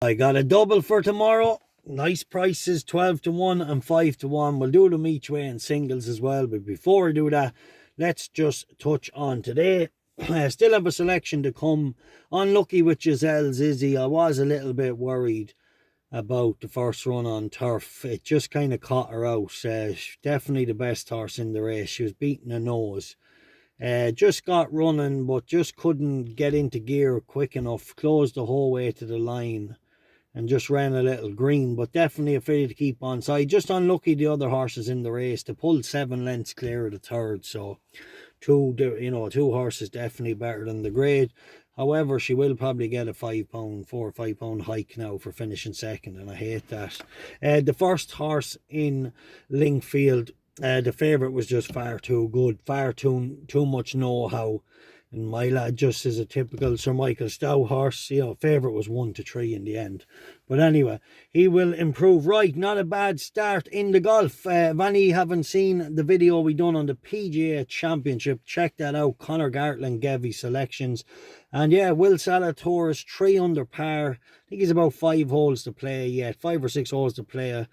I got a double for tomorrow. Nice prices, 12 to 1 and 5 to 1. We'll do them each way in singles as well. But before we do that, let's just touch on today. I still have a selection to come. Unlucky with Giselle's Izzy. I was a little bit worried about the first run on turf. It just kind of caught her out. Definitely the best horse in the race. She was beating her nose. Just got running, but just couldn't get into gear quick enough. Closed the whole way to the line and just ran a little green, but definitely a filly to keep on side. Just unlucky the other horses in the race. They pulled 7 lengths clear of the third, so two horses definitely better than the grade. However, she will probably get a 4 or 5 pound hike now for finishing second, and I hate that. The first horse in Linkfield, the favourite was just far too good, far too much know-how. And my lad just is a typical Sir Michael Stow horse. Favourite was 1 to 3 in the end. But anyway, he will improve. Right, not a bad start in the golf. If any haven't seen the video we done on the PGA Championship, check that out. Conor Gartland gave his selections. And yeah, Will Zalatoris, 3 under par. I think he's about 5 holes to play yet. 5 or 6 holes to play.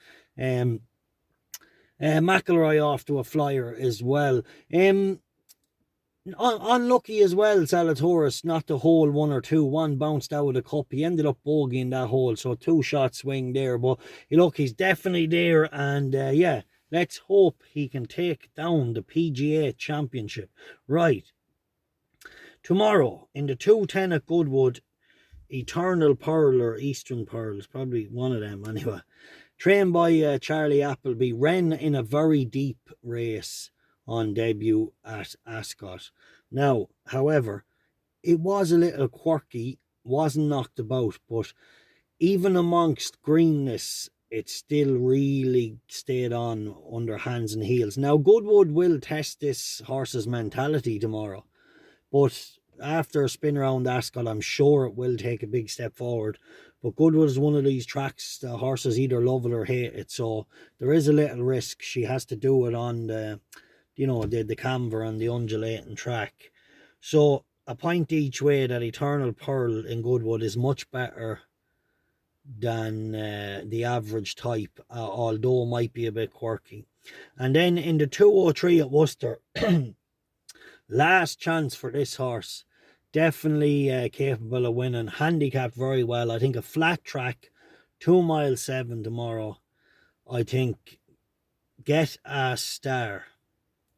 McIlroy off to a flyer as well. Unlucky as well, Zalatoris, not to hole 1 or 2. One bounced out of the cup. He ended up bogeying that hole, so 2-shot swing there. But look, he's definitely there, and yeah, let's hope he can take down the PGA Championship. Right, tomorrow in the 2:10 at Goodwood, Eternal Pearl or Eastern Pearl, is probably one of them anyway. Trained by Charlie Appleby, ran in a very deep race on debut at Ascot. Now, however, it was a little quirky, wasn't knocked about, but even amongst greenness, it still really stayed on under hands and heels. Now, Goodwood will test this horse's mentality tomorrow, but after a spin around Ascot, I'm sure it will take a big step forward. But Goodwood is one of these tracks the horses either love it or hate it, so there is a little risk. She has to do it on the camber and the undulating track. So a point each way that Eternal Pearl in Goodwood is much better than the average type, although it might be a bit quirky. And then in the 203 at Worcester, last chance for this horse. Definitely capable of winning. Handicapped very well. I think a flat track, 2 mile 7 tomorrow. I think Get a Star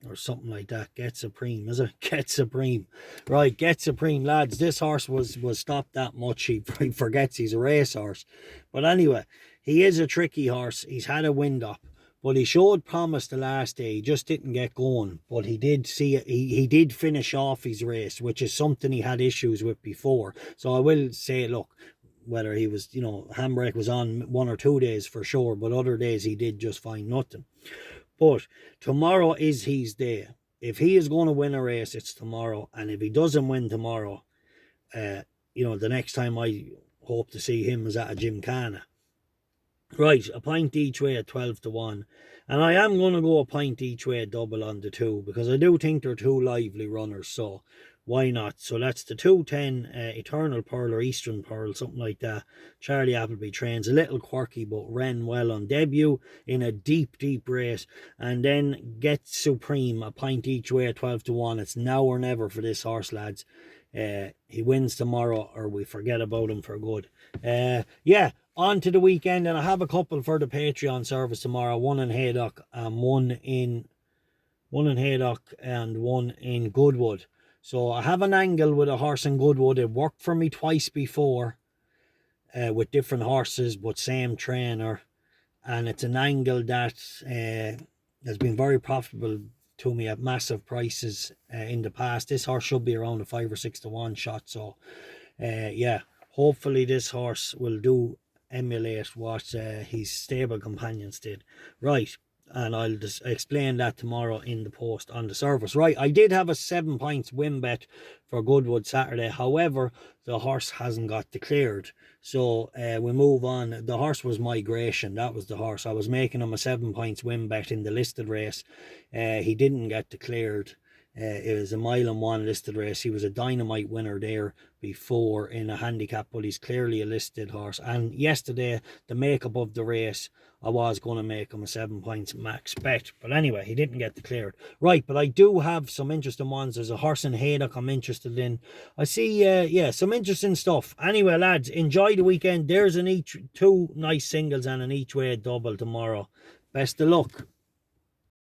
or something like that. Get Supreme, is it? Get Supreme. Right, Get Supreme, lads. This horse was stopped that much. He forgets he's a racehorse. But anyway, he is a tricky horse. He's had a wind up. But he showed promise the last day. He just didn't get going. But he did see it. He did finish off his race, which is something he had issues with before. So I will say, look, whether he was, handbrake was on 1 or 2 days for sure, but other days he did just find nothing. But tomorrow is his day. If he is going to win a race, it's tomorrow. And if he doesn't win tomorrow, the next time I hope to see him is at a Gymkhana. Right, a point each way at 12 to 1. And I am going to go a point each way double on the 2, because I do think they're 2 lively runners, so why not? So that's the 2:10 Eternal Pearl or Eastern Pearl, something like that. Charlie Appleby trains, a little quirky, but ran well on debut in a deep race. And then Get Supreme, a point each way at 12 to 1. It's now or never for this horse, lads. He wins tomorrow or we forget about him for good. Yeah, on to the weekend, and I have a couple for the Patreon service tomorrow. One in Haydock and one in Goodwood. So I have an angle with a horse in Goodwood. It worked for me twice before with different horses, but same trainer. And it's an angle that has been very profitable to me at massive prices in the past. This horse should be around a 5 or 6 to 1 shot. So yeah, hopefully this horse will emulate what his stable companions did. Right, and I'll just explain that tomorrow in the post on the service. Right, I did have a 7 points win bet for Goodwood Saturday. However, the horse hasn't got declared. So we move on. The horse was Migration. That was the horse. I was making him a 7 points win bet in the listed race. He didn't get declared. It was a 1 mile listed race. He was a dynamite winner there before in a handicap, but he's clearly a listed horse. And yesterday, the makeup of the race, I was going to make him a 7 points max bet. But anyway, he didn't get declared. Right, but I do have some interesting ones. There's a horse in Haydock I'm interested in. I see, yeah, some interesting stuff. Anyway, lads, enjoy the weekend. There's two nice singles and an each way double tomorrow. Best of luck.